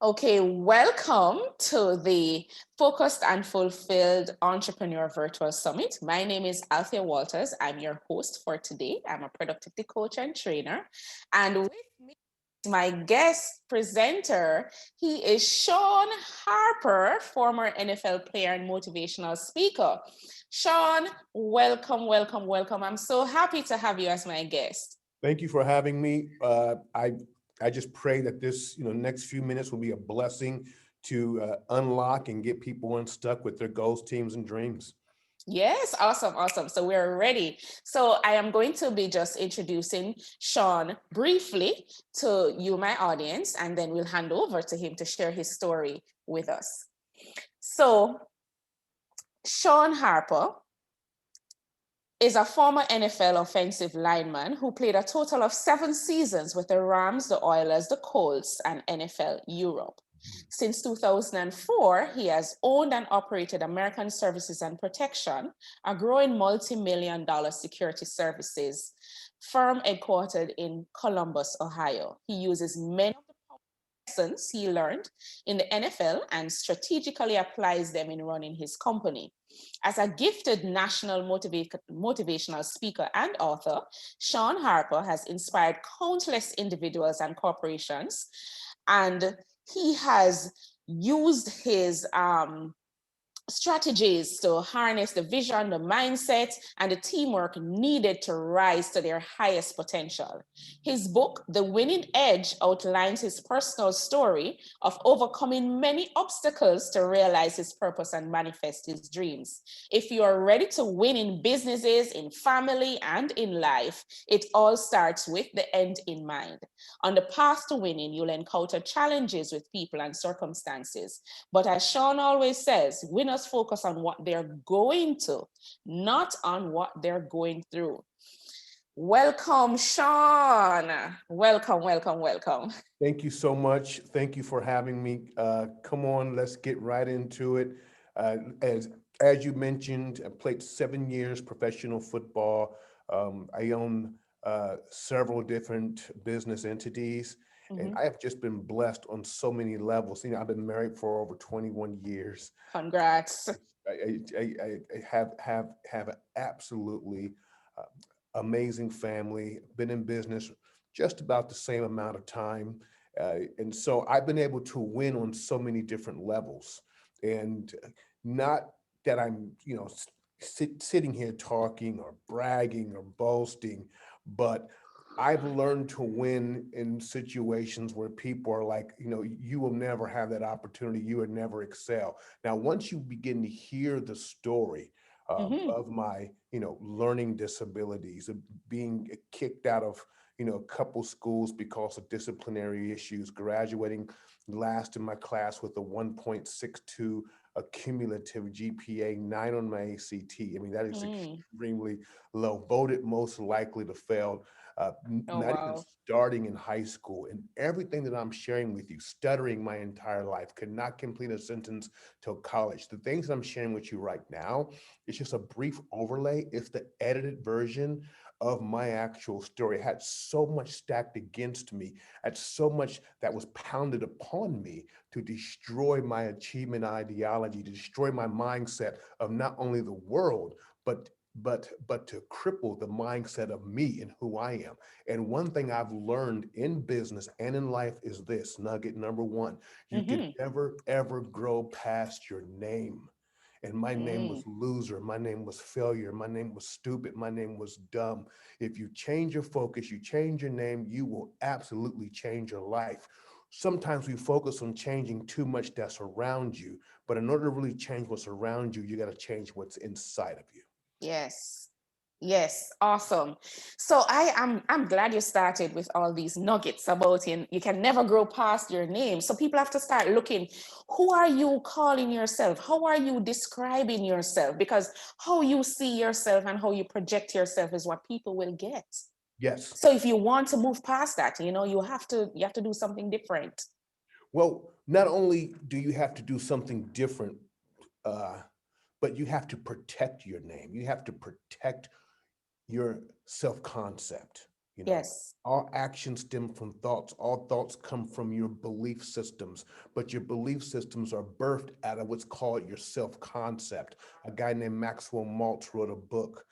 Okay, welcome to the Focused and Fulfilled Entrepreneur Virtual Summit. My name is Althea Walters. I'm your host for today. I'm a productivity coach and trainer. And with me is my guest presenter. He is Shawn Harper, former NFL player and motivational speaker. Shawn, welcome, welcome, welcome. I'm so happy to have you as my guest. Thank you for having me. I just pray that this next few minutes will be a blessing to unlock and get people unstuck with their goals, teams, and dreams. Yes, awesome, awesome. So we're ready. So I am going to be just introducing Shawn briefly to you, my audience, and then we'll hand over to him to share his story with us. So Shawn Harper is a former NFL offensive lineman who played a total of 7 seasons with the Rams, the Oilers, the Colts, and NFL Europe. Since 2004, he has owned and operated American Services and Protection, a growing multi-million-dollar security services firm headquartered in Columbus, Ohio. He uses many of the lessons he learned in the NFL and strategically applies them in running his company. As a gifted national motivational speaker and author, Shawn Harper has inspired countless individuals and corporations, and he has used his strategies to harness the vision, the mindset, and the teamwork needed to rise to their highest potential. His book, The Winning Edge, outlines his personal story of overcoming many obstacles to realize his purpose and manifest his dreams. If you are ready to win in businesses, in family, and in life, it all starts with the end in mind. On the path to winning, you'll encounter challenges with people and circumstances. But as Shawn always says, winners focus on what they're going to, not on what they're going through. Welcome, Shawn. Welcome, welcome, welcome. Thank you so much. Thank you for having me. Come on, let's get right into it. Uh, as as you mentioned, I played 7 years professional football. I own several different business entities, and Mhm. I have just been blessed on so many levels. I've been married for over 21 years. Congrats. I have an absolutely uh, amazing family. Been in business just about the same amount of time, and so I've been able to win on so many different levels. And not that I'm sitting here talking or bragging or boasting, but I've learned to win in situations where people are like, you will never have that opportunity. You would never excel. Now, once you begin to hear the story Mhm. of my, learning disabilities, of being kicked out of, a couple schools because of disciplinary issues, graduating last in my class with a 1.62 a cumulative GPA, 9 on my ACT. I mean, that is Mm. extremely low. Voted most likely to fail, Oh, not even wow. starting in high school. And everything that I'm sharing with you, stuttering my entire life, could not complete a sentence till college. The things that I'm sharing with you right now, it's just a brief overlay. It's the edited version of my actual story. It had so much stacked against me, had so much that was pounded upon me to destroy my achievement ideology, to destroy my mindset of not only the world, but to cripple the mindset of me and who I am. And one thing I've learned in business and in life is this nugget number one: you can Mhm. never ever grow past your name. And my name Mm. was loser. My name was failure. My name was stupid. My name was dumb. If you change your focus, you change your name, you will absolutely change your life. Sometimes we focus on changing too much that's around you, but in order to really change what's around you, you got to change what's inside of you. Yes. Yes, awesome. So I'm glad you started with all these nuggets about you can never grow past your name. So people have to start looking, who are you calling yourself? How are you describing yourself? Because how you see yourself and how you project yourself is what people will get. Yes. So if you want to move past that, you have to do something different. Well, not only do you have to do something different, uh, but you have to protect your name. You have to protect your self concept. You know, Yes. all actions stem from thoughts. All thoughts come from your belief systems, but your belief systems are birthed out of what's called your self-concept. A guy named Maxwell Maltz wrote a book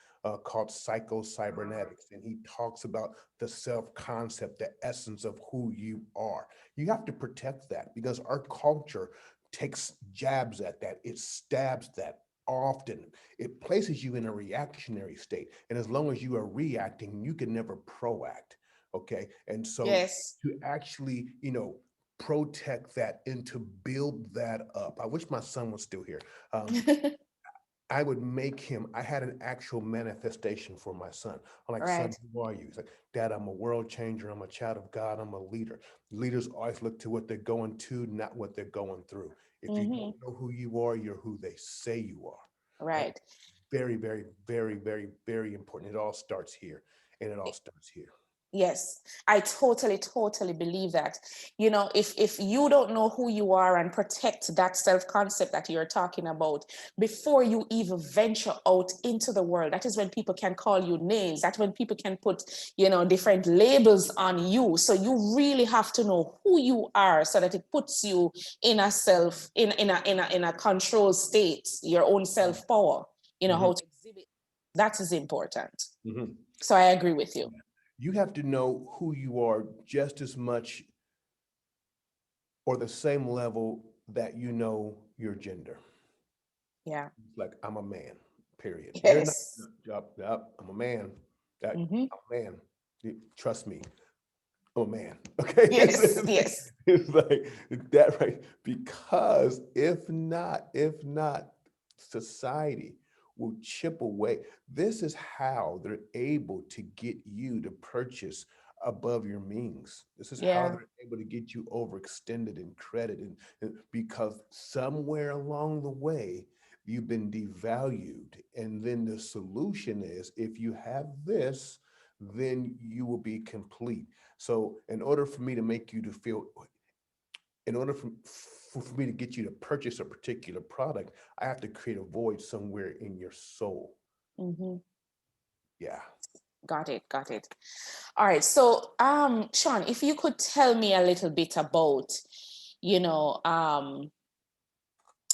called Psycho-Cybernetics, and he talks about the self-concept, the essence of who you are. You have to protect that because our culture takes jabs at that. It stabs that often. It places you in a reactionary state. And as long as you are reacting, you can never proact. Okay. And so Yes. to actually, protect that and to build that up. I wish my son was still here. I would make him, I had an actual manifestation for my son. I'm like, son, Right. who are you? He's like, Dad, I'm a world changer. I'm a child of God. I'm a leader. Leaders always look to what they're going to, not what they're going through. If you Hmm. don't know who you are, you're who they say you are. And Right. very, very, very, very, very important. It all starts here. And it all starts here. Yes, I totally believe that. If you don't know who you are and protect that self-concept that you're talking about before you even venture out into the world, that is when people can call you names. That's when people can put, different labels on you. So you really have to know who you are so that it puts you in a self, in a control state, your own self-power, Mhm, how to exhibit. That is important. mhm. So I agree with you. You have to know who you are just as much or the same level that you know your gender. Yeah. Like, I'm a man, period. You're not, Yes. yup, yup, I'm a man. Hmm. I'm a man. Trust me, I'm a man. Okay. Yes. Yes. It's like that, right? Because if not, society will chip away. This is how they're able to get you to purchase above your means. This is how Yeah. they're able to get you overextended in credit, and because somewhere along the way you've been devalued. And then the solution is, if you have this, then you will be complete. So in order for me to make you to feel, in order for me to get you to purchase a particular product, I have to create a void somewhere in your soul. Hmm. Yeah. Got it. Got it. All right. So, Sean, if you could tell me a little bit about, you know,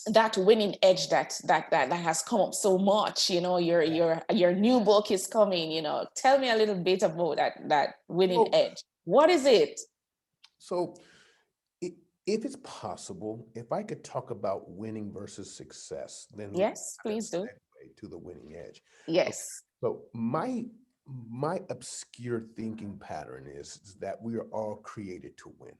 that winning edge that has come up so much. Your new book is coming. Tell me a little bit about that winning So, edge. What is it? so i- if it's possible, if I could talk about winning versus success, then Yes, kind of please do. segue to the winning edge. Okay. Yes. So my obscure thinking pattern is that we are all created to win.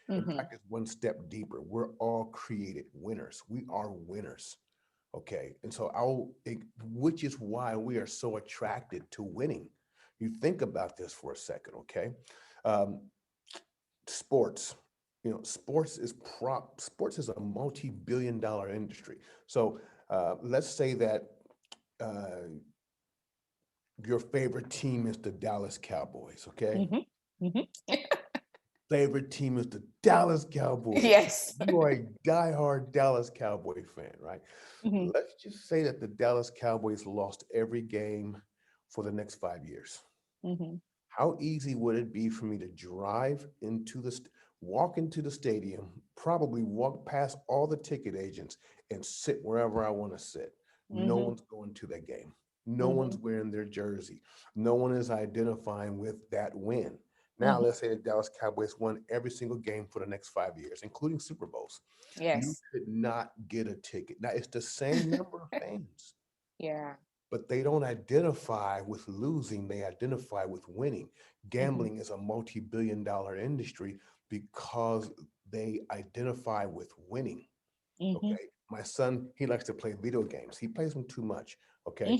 In Mm-hmm. fact, it's one step deeper. We're all created winners. We are winners. Okay. And so which is why we are so attracted to winning. You think about this for a second. Okay. Um, Sports, sports is a multi-billion dollar industry. So let's say that uh, your favorite team is the Dallas Cowboys. Okay. Mm-hmm. Mm-hmm. Favorite team is the Dallas Cowboys. Yes. You are a diehard Dallas Cowboy fan, right? Mm-hmm. Let's just say that the Dallas Cowboys lost every game for the next 5 years. Mm-hmm. How easy would it be for me to walk into the stadium, probably walk past all the ticket agents and sit wherever I want to sit? No Mm-hmm. one's going to that game. No Mm-hmm. one's wearing their jersey. No one is identifying with that win. Now, Mm-hmm. let's say the Dallas Cowboys won every single game for the next 5 years, including Super Bowls. You Yes. could not get a ticket. Now, it's the same number of fans, Yeah. but they don't identify with losing, they identify with winning. Mm-hmm. Gambling is a multi-billion dollar industry because they identify with winning. Mm-hmm. Okay. My son, he likes to play video games. He plays them too much. Okay.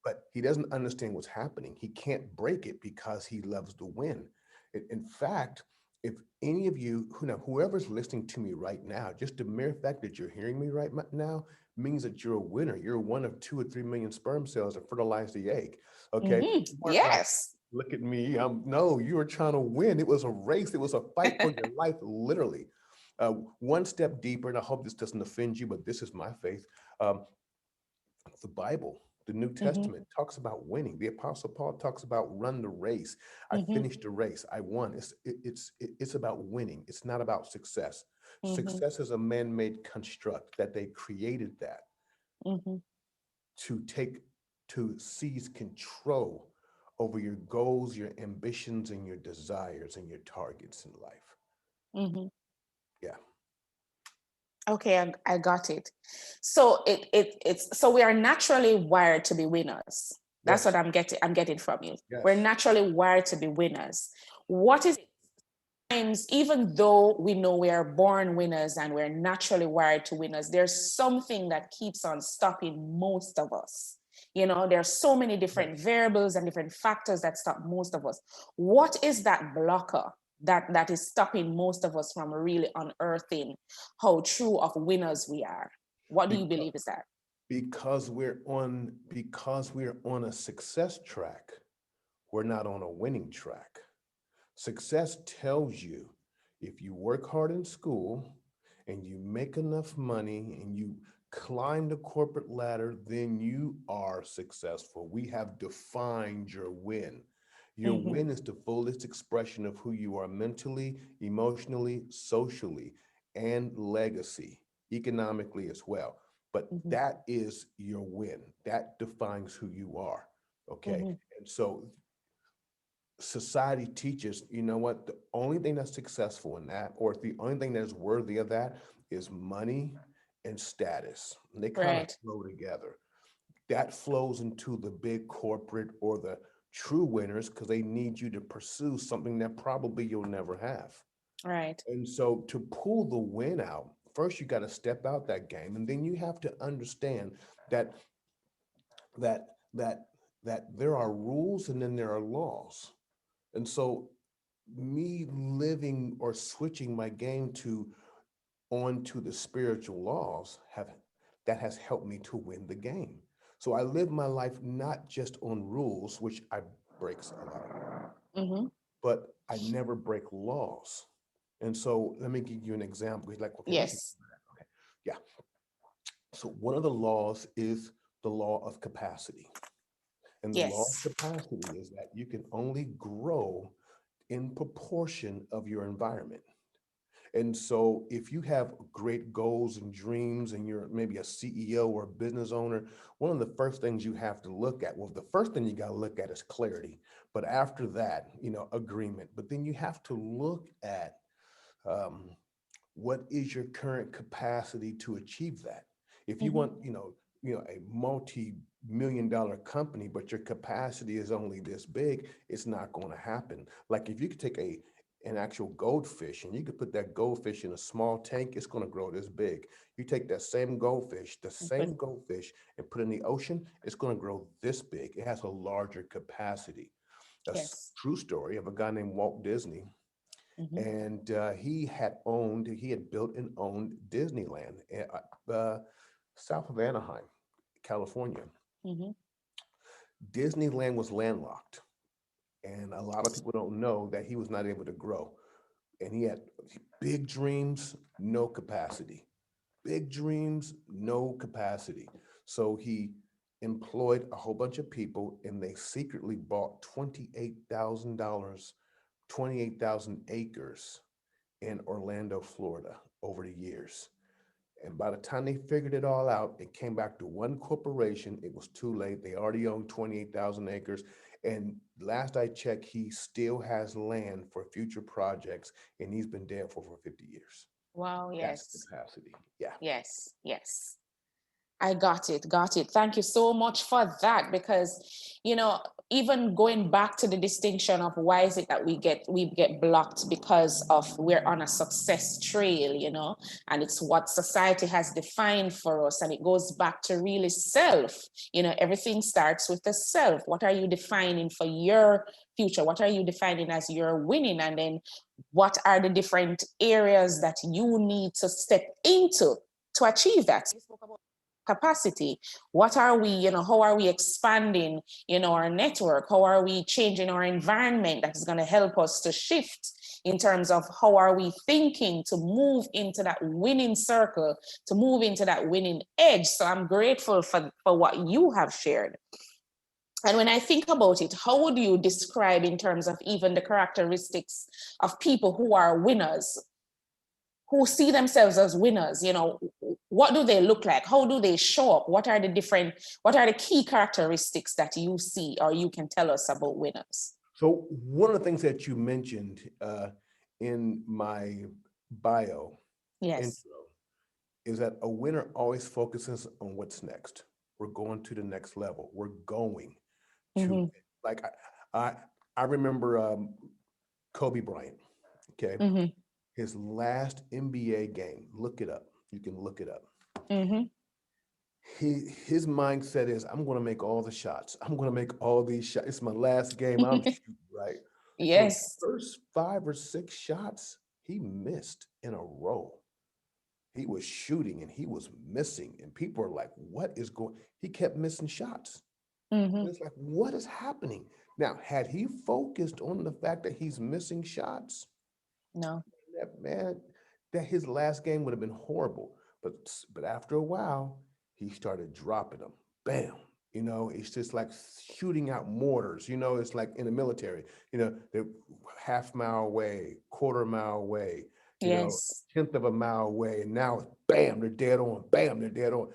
But he doesn't understand what's happening. He can't break it because he loves to win. In fact, if any of you, whoever's listening to me right now, just the mere fact that you're hearing me right now means that you're a winner. You're one of 2 or 3 million sperm cells that fertilize the egg. Okay. Mm-hmm. You weren't like, Yes. look at me. No, you were trying to win. It was a race. It was a fight for your life, literally. One step deeper, and I hope this doesn't offend you, but this is my faith. Um, the Bible The New Mm-hmm. Testament talks about winning. The Apostle Paul talks about run the race. I Mm-hmm. finished the race. I won. It's about winning. It's not about success. Mm-hmm. Success is a man-made construct that they created that Mm-hmm. to take to seize control over your goals, your ambitions, and your desires and your targets in life. Mm-hmm. Yeah. Okay, I got it. So it's so we are naturally wired to be winners. That's what Yes. I'm getting from you. We're Yes. naturally wired to be winners. What is times, even though we know we are born winners and we're naturally wired to winners, there's something that keeps on stopping most of us. There's so many different Yes. variables and different factors that stop most of us. What is that blocker that is stopping most of us from really unearthing how true of winners we are? What do you Because believe is that? because we're on a success track, we're not on a winning track. Success tells you if you work hard in school and you make enough money and you climb the corporate ladder, then you are successful. We have defined your win. Your Mm-hmm, win is the fullest expression of who you are mentally, emotionally, socially, and legacy, economically as well. But mm-hmm, that is your win. That defines who you are. Okay. mm-hmm. And so society teaches, you know what, the only thing that's successful in that, or the only thing that is worthy of that, is money and status. And they kind of Right, flow together. That flows into the big corporate or the true winners because they need you to pursue something that probably you'll never have. right. And so to pull the win out, first you got to step out that game, and then you have to understand that that that that there are rules and then there are laws. And so me living or switching my game to onto the spiritual laws have that has helped me to win the game. So I live my life not just on rules, which I breaks a lot, Mm-hmm. but I never break laws. And so let me give you an example. You're like, okay, we should Yes, okay. Yeah. So one of the laws is the law of capacity. And the law of yes. capacity is that you can only grow in proportion of your environment. And so if you have great goals and dreams and you're maybe a CEO or a business owner, one of the first things you have to look at, well, the first thing you got to look at is clarity. But after that, agreement. But then you have to look at um, what is your current capacity to achieve that. If you Mm-hmm. want, a multi-million dollar company, but your capacity is only this big, it's not going to happen. Like if you could take an actual goldfish and you could put that goldfish in a small tank, it's going to grow this big. You take that But same goldfish and put it in the ocean, it's going to grow this big. It has a larger capacity. yes. True story of a guy named Walt Disney, Mm-hmm. and he had built and owned Disneyland, south of Anaheim, California. Mm-hmm. Disneyland was landlocked, and a lot of people don't know that he was not able to grow. And he had big dreams, no capacity. Big dreams, no capacity. So he employed a whole bunch of people, and they secretly bought $28,000, 28,000 acres in Orlando, Florida over the years. And by the time they figured it all out, it came back to one corporation. It was too late. They already owned 28,000 acres. And last I checked, he still has land for future projects, and he's been dead for over 50 years. Wow, That's yes. capacity. Yeah. Yes, yes. I got it, got it. Thank you so much for that because, even going back to the distinction of why is it that we get blocked because of we're on a success trail, and it's what society has defined for us, and it goes back to really self. Everything starts with the self. What are you defining for your future? What are you defining as your winning? And then what are the different areas that you need to step into to achieve that? You spoke about capacity? What are we, how are we expanding, our network? How are we changing our environment that is going to help us to shift in terms of how are we thinking to move into that winning circle, to move into that winning edge? So I'm grateful for what you have shared. And when I think about it, how would you describe in terms of even the characteristics of people who are winners, who see themselves as winners? What do they look like? How do they show up? What are the key characteristics that you see or you can tell us about winners? So one of the things that you mentioned in my bio Yes. intro is that a winner always focuses on what's next. We're going to the next level. We're going to, Mm-hmm. like, I, I remember Kobe Bryant, okay? Mm-hmm. His last NBA game, look it up. You can look it up. Mm-hmm. His mindset is, I'm going to make all the shots. I'm going to make all these shots. It's my last game. I'm shooting, right? So the Yes. first 5 or 6 shots he missed in a row. He was shooting and he was missing, and people are like, "What is going?" He kept missing shots, Mm-hmm. and it's like, "What is happening?" Now, had he focused on the fact that he's missing shots, No. that man, that his last game would have been horrible. But after a while, he started dropping them. Bam. It's just like shooting out mortars. It's like in the military. They're half mile away, quarter mile away. Yes. Tenth of a mile away, and now bam, they're dead on. Bam, they're dead on.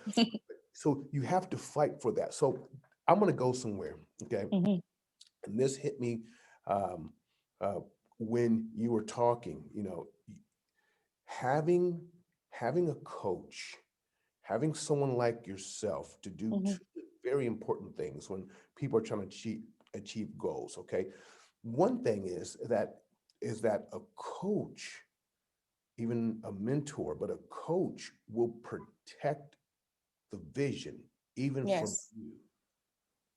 So you have to fight for that. So I'm gonna go somewhere. Okay, Mm-hmm. and this hit me um, uh, when you were talking. Having having a coach, having someone like yourself to do Mm-hmm. two very important things when people are trying to achieve goals. Okay, one thing is that a coach, even a mentor, but a coach will protect the vision even from Yes. you,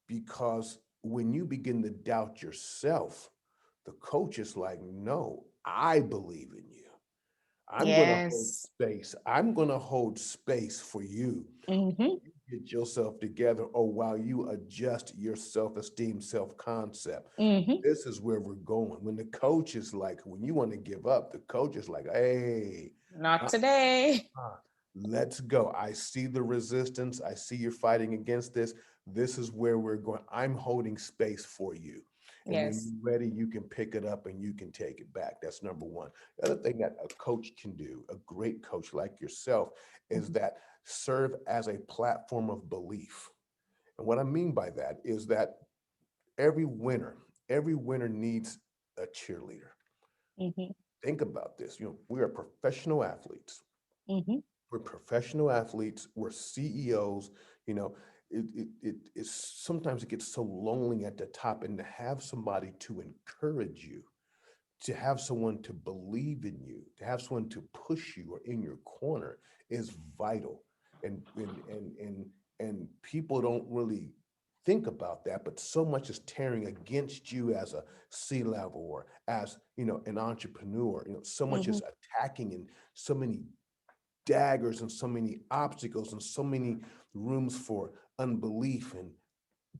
because when you begin to doubt yourself, the coach is like, no, I believe in you. I'm going to hold Yes. space. I'm going to hold space for you. Mm-hmm. You get yourself together, or while you adjust your self-esteem, self-concept. Mm-hmm. This is where we're going. When the coach is like, when you want to give up, the coach is like, hey, Not uh, today. let's go. I see the resistance. I see you're fighting against this. This is where we're going. I'm holding space for you. And when Yes. you're ready, you can pick it up and you can take it back. That's number one. The other thing that a coach can do, a great coach like yourself, is Mm-hmm. that serve as a platform of belief. And what I mean by that is that every winner, every winner needs a cheerleader. Mm-hmm. Think about this. We are professional athletes. Mm-hmm. We're professional athletes. We're CEOs. You know, it's sometimes it gets so lonely at the top, and to have somebody to encourage you, to have someone to believe in you, to have someone to push you or in your corner is vital. And people don't really think about that, but so much is tearing against you as a C level or as an entrepreneur. So much Mm-hmm. is attacking, and so many daggers and so many obstacles and so many rooms for unbelief and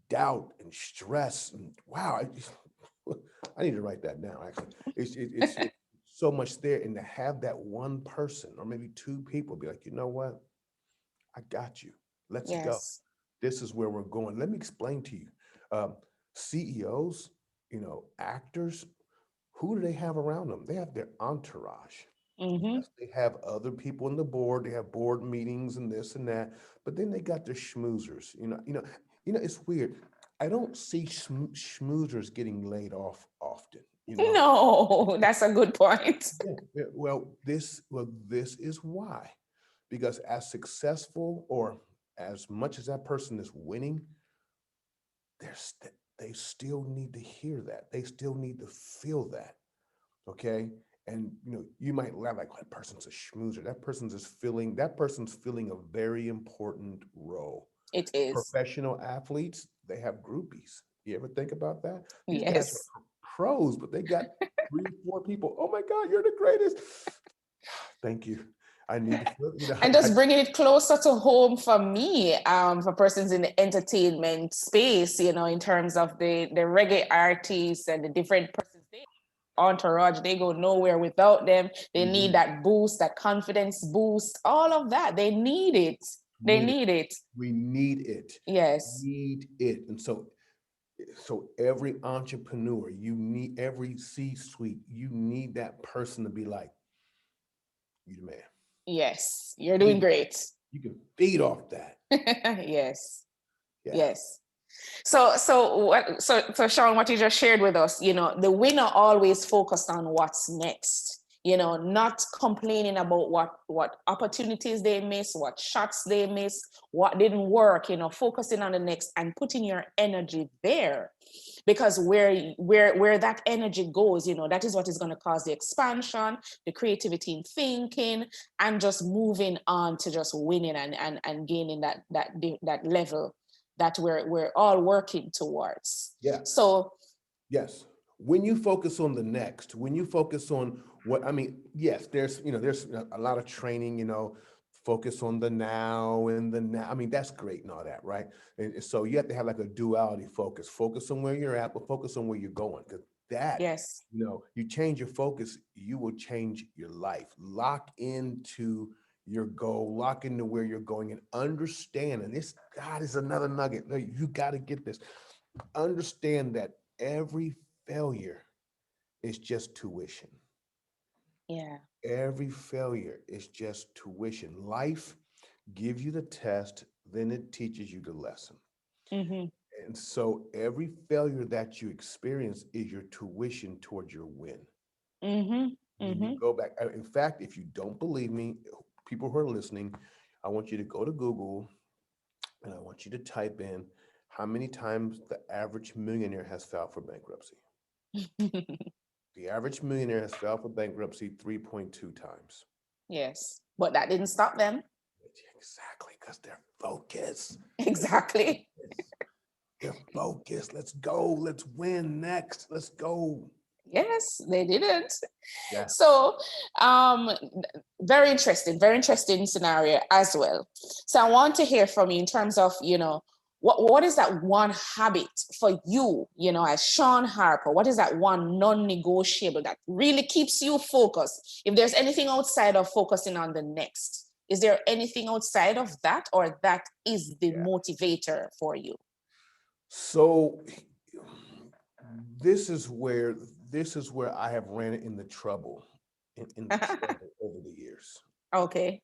doubt and stress. And wow, I need to write that down. Actually, it's so much there, and to have that one person or maybe two people be like, you know what, I got you. Let's go. Yes. This is where we're going. Let me explain to you. CEOs, actors, who do they have around them? They have their entourage. Mm-hmm. Yes, they have other people on the board. They have board meetings and this and that. But then they got their schmoozers. It's weird. I don't see schmoozers getting laid off often. No, that's a good point. Yeah, yeah, well, this is why. Because as successful or as much as that person is winning, they still need to hear that. They still need to feel that. Okay. And you might laugh like, that person's a schmoozer. That person's filling a very important role. It is. Professional athletes, they have groupies. You ever think about that? These guys are Yes. pros, but they got 3, 4 people. Oh my God, you're the greatest. Thank you. I need to feel, And just bringing it closer to home for me, for persons in the entertainment space, in terms of the reggae artists and the different persons, they entourage, they go nowhere without them. They need that boost, that confidence boost, all of that. They need it. They need it. need it. We need it. Yes. Need it. And so every entrepreneur, you need every C-suite, you need that person to be like, you the man. Yes. You're doing great. You can feed off that. Yes. Yeah. Yes. So Shawn, what you just shared with us, the winner always focused on what's next, not complaining about what opportunities they miss, what shots they miss, what didn't work, focusing on the next and putting your energy there. Because where that energy goes, that is what is going to cause the expansion, the creativity in thinking, and just moving on to just winning and gaining that level that we're all working towards. Yeah. So yes, when you focus on the next, when you focus on yes, there's a lot of training, focus on the now and the now. I mean, that's great and all that, right? And so you have to have like a duality focus. Focus on where you're at, but focus on where you're going. Because that, yes, you change your focus, you will change your life. Lock into your goal, lock into where you're going, and understand. And this, God, is another nugget. You got to get this. Understand that every failure is just tuition. yeah, Every failure is just tuition. Life gives you the test, then it teaches you the lesson. mm-hmm. And so every failure that you experience is your tuition towards your win. Mm-hmm. When you Mm-hmm. go back, in fact, if you don't believe me, people who are listening, I want you to go to Google and I want you to type in how many times the average millionaire has filed for bankruptcy. The average millionaire has filed for bankruptcy 3.2 times. Yes, but that didn't stop them. Exactly, because they're focused. Exactly. They're focused. Let's go. Let's win next. Let's go. Yes, they didn't. Yeah. So, very interesting scenario as well. So I want to hear from you in terms of, what is that one habit for you, as Shawn Harper? What is that one non-negotiable that really keeps you focused? If there's anything outside of focusing on the next, is there anything outside of that, or that is the Yeah. motivator for you? So this is where I have ran into trouble in the trouble over the years. Okay.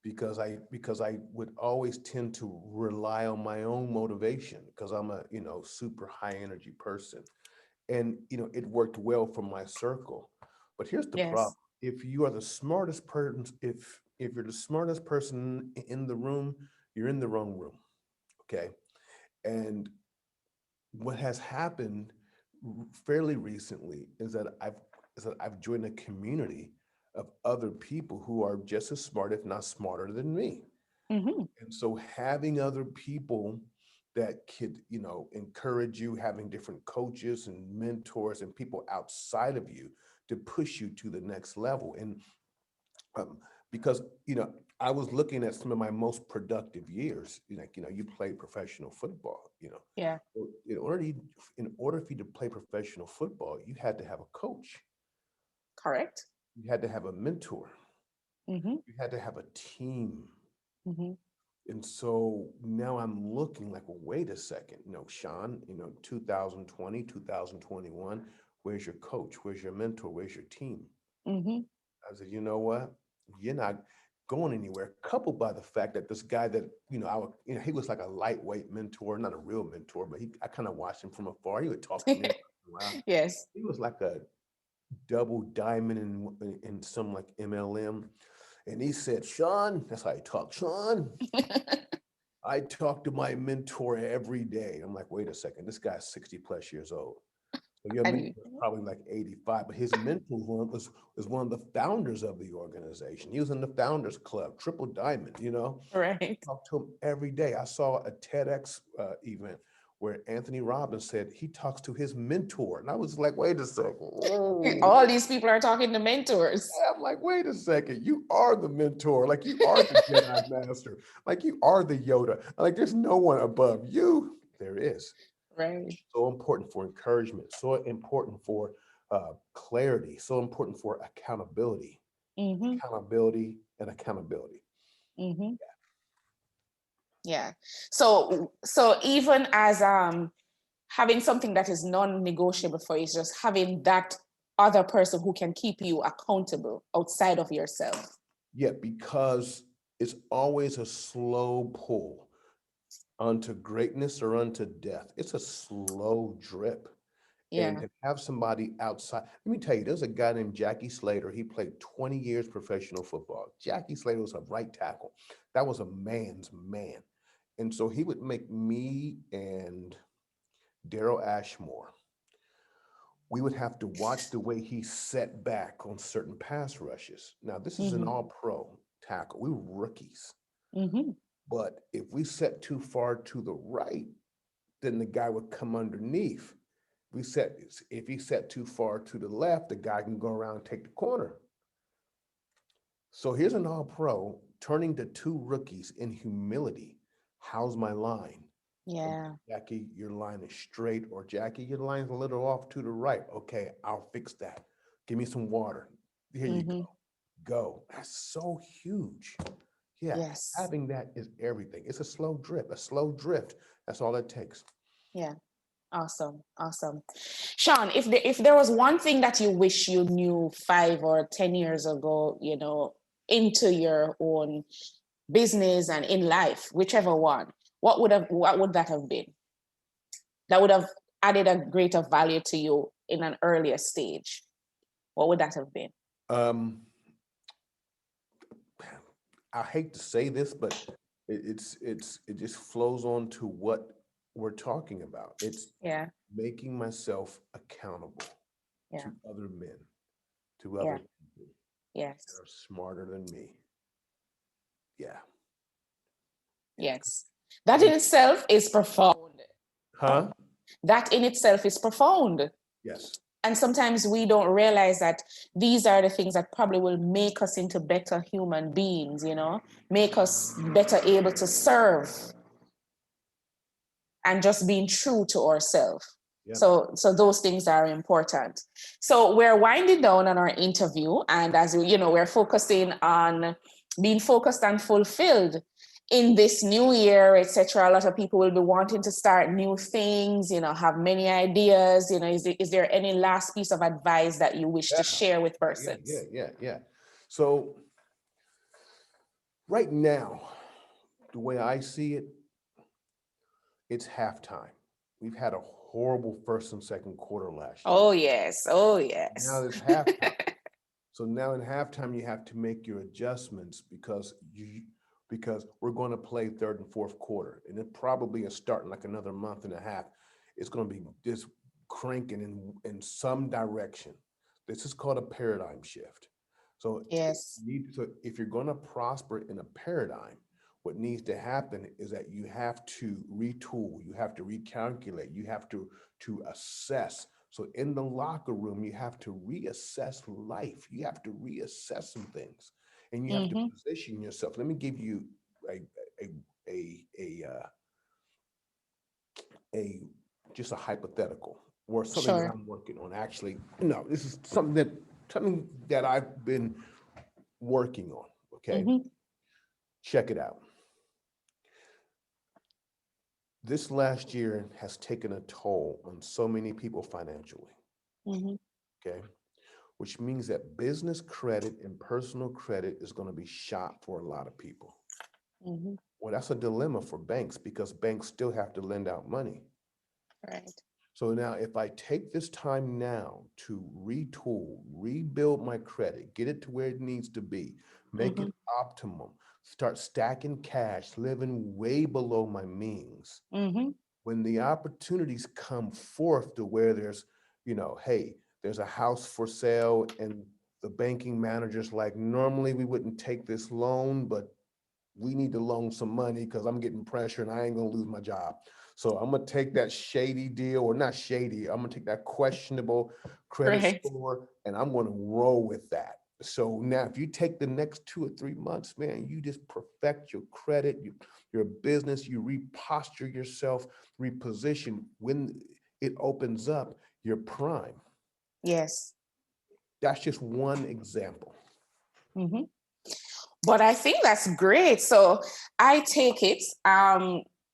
Because I would always tend to rely on my own motivation because I'm a super high energy person, and it worked well for my circle. But here's the problem: Yes. if you are the smartest person, if you're the smartest person in the room, you're in the wrong room. Okay, and what has happened fairly recently is that I've joined a community of other people who are just as smart, if not smarter than me. Mm-hmm. And so having other people that could, encourage you, having different coaches and mentors and people outside of you to push you to the next level. And um, because, I was looking at some of my most productive years. You played professional football, Yeah. well, in order for you to play professional football, you had to have a coach. Correct. You had to have a mentor. Mm-hmm. You had to have a team. Mm-hmm. And so now I'm looking like, well, wait a second, Shawn, 2020, 2021, where's your coach? Where's your mentor? Where's your team? Mm-hmm. I said, you know what? You're not going anywhere. Coupled by the fact that this guy that, he was like a lightweight mentor, not a real mentor, but I kind of watched him from afar. He would talk to me every once in a while. Yes. He was like a double diamond in some like MLM. And he said, Shawn, that's how he talked. Shawn, I talk to my mentor every day. I'm like, wait a second, this guy's 60 plus years old. So your mentor And was probably like 85, but his mentor was one of the founders of the organization. He was in the founders club, triple diamond, right. talk to him every day. I saw a TEDx event where Anthony Robbins said he talks to his mentor. And I was like, wait a second. Whoa. All these people are talking to mentors. I'm like, wait a second. You are the mentor. Like you are the Jedi Master. Like you are the Yoda. Like there's no one above you. There is. Right. So important for encouragement. So important for clarity. So important for accountability. Mm-hmm. Accountability and accountability. Mm-hmm. Yeah. So even as having something that is non-negotiable for you is just having that other person who can keep you accountable outside of yourself. Yeah, because it's always a slow pull unto greatness or unto death. It's a slow drip. And Yeah. to have somebody outside, let me tell you, there's a guy named Jackie Slater. He played 20 years professional football. Jackie Slater was a right tackle. That was a man's man. And so he would make me and Daryl Ashmore, we would have to watch the way he set back on certain pass rushes. Now, this is an Mm-hmm. all pro tackle. We were rookies. Mm-hmm. But if we set too far to the right, then the guy would come underneath. If he set too far to the left, the guy can go around and take the corner. So here's an all pro turning to two rookies in humility. How's my line? Yeah. Jackie, your line is straight, or Jackie, your line's a little off to the right. Okay, I'll fix that. Give me some water. Here you Mm-hmm. go. Go. That's so huge. Yeah, Yes. having that is everything. It's a slow drip, a slow drift. That's all it takes. Yeah. Awesome. Awesome. Shawn, if there was one thing that you wish you knew 5 or 10 years ago, into your own business and in life, whichever one, what would that have been? That would have added a greater value to you in an earlier stage. What would that have been? Um, I hate to say this, but it just flows on to what we're talking about. It's Yeah. making myself accountable Yeah. to other men, to Yeah. other people that Yes. are smarter than me. Yeah. Yes. That in Make, itself is profound. huh? That in itself is profound. Yes. And sometimes we don't realize that these are the things that probably will make us into better human beings, make us better able to serve and just being true to ourselves. Yep. So those things are important. So we're winding down on our interview, and as we're focusing on being focused and fulfilled in this new year, etc. A lot of people will be wanting to start new things, have many ideas. Is there any last piece of advice that you wish to Yeah. share with Yeah. persons? Yeah. So right now, the way I see it, it's halftime. We've had a horrible first and second quarter last year. Oh yes, oh Now yes. it's halftime. So now in halftime, you have to make your adjustments because we're going to play third and fourth quarter, and it probably is starting like another month and a half. It's going to be just cranking in some direction. This is called a paradigm shift. So Yes. if you're going to prosper in a paradigm, what needs to happen is that you have to retool, you have to recalculate, you have to assess. So in the locker room, you have to reassess life. You have to reassess some things, and you have to Mm-hmm. position yourself. Let me give you a a a a, uh, a just a hypothetical or something that Sure. I'm working on. Actually, no, this is something that I've been working on. Okay, Mm-hmm. check it out. This last year has taken a toll on so many people financially. Mm-hmm. Okay, which means that business credit and personal credit is going to be shot for a lot of people. Mm-hmm. Well, that's a dilemma for banks because banks still have to lend out money. Right. So now, if I take this time now to retool, rebuild my credit, get it to where it needs to be, make Mm-hmm. it optimum, start stacking cash, living way below my means, Mm-hmm. when the opportunities come forth to where hey, there's a house for sale and the banking manager's like, normally we wouldn't take this loan, but we need to loan some money because I'm getting pressure and I ain't gonna lose my job. So I'm gonna take that shady deal, or not shady, I'm gonna take that questionable credit Right. score and I'm gonna roll with that. So now if you take the next 2 or 3 months, man, you just perfect your credit, your business, you reposture yourself, reposition. When it opens up, your prime. Yes. That's just one example. Mhm. But I think that's great. So I take it.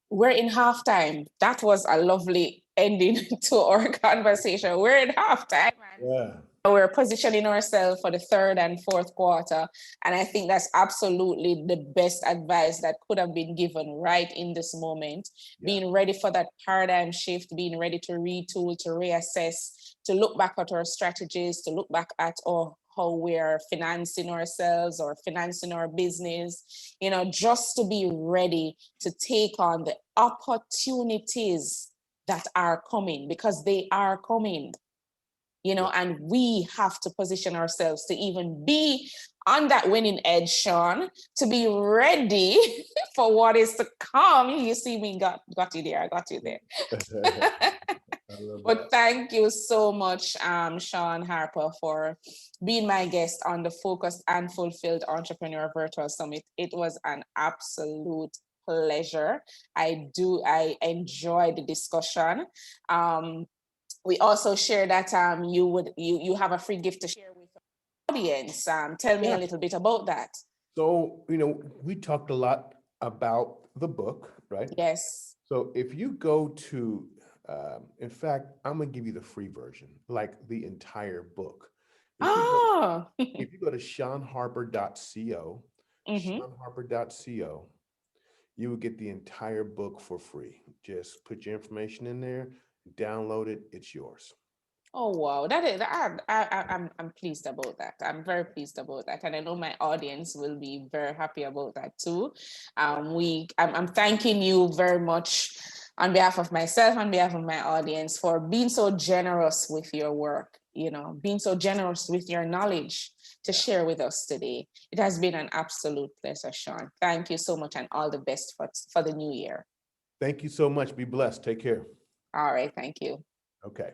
We're in halftime. That was a lovely ending to our conversation. We're in halftime, and Yeah. we're positioning ourselves for the third and fourth quarter. And I think that's absolutely the best advice that could have been given right in this moment. Yeah. Being ready for that paradigm shift, being ready to retool, to reassess, to look back at our strategies, to look back at how we're financing ourselves or financing our business, just to be ready to take on the opportunities that are coming, because they are coming. Yeah. And we have to position ourselves to even be on that winning edge, Shawn, to be ready for what is to come. You see me, got you there. I got you there. I love that. But thank you so much, Shawn Harper, for being my guest on the Focused and Fulfilled Entrepreneur Virtual Summit. It was an absolute pleasure. I enjoyed the discussion. We also share that you have a free gift to share with the audience. Tell me Yeah. a little bit about that. So, we talked a lot about the book, right? Yes. So if you go to, in fact, I'm gonna give you the free version, like the entire book. If you go, Oh. if you go to shawnharper.co, Mm-hmm. shawnharper.co, you will get the entire book for free. Just put your information in there, download it, it's yours. Oh wow, that is I'm pleased about that. I'm very pleased about that, and I know my audience will be very happy about that too. I'm thanking you very much on behalf of myself, on behalf of my audience, for being so generous with your work. Being so generous with your knowledge to Yeah. share with us today. It has been an absolute pleasure, Shawn. Thank you so much, and all the best for the new year. Thank you so much. Be blessed. Take care. All right, thank you. Okay.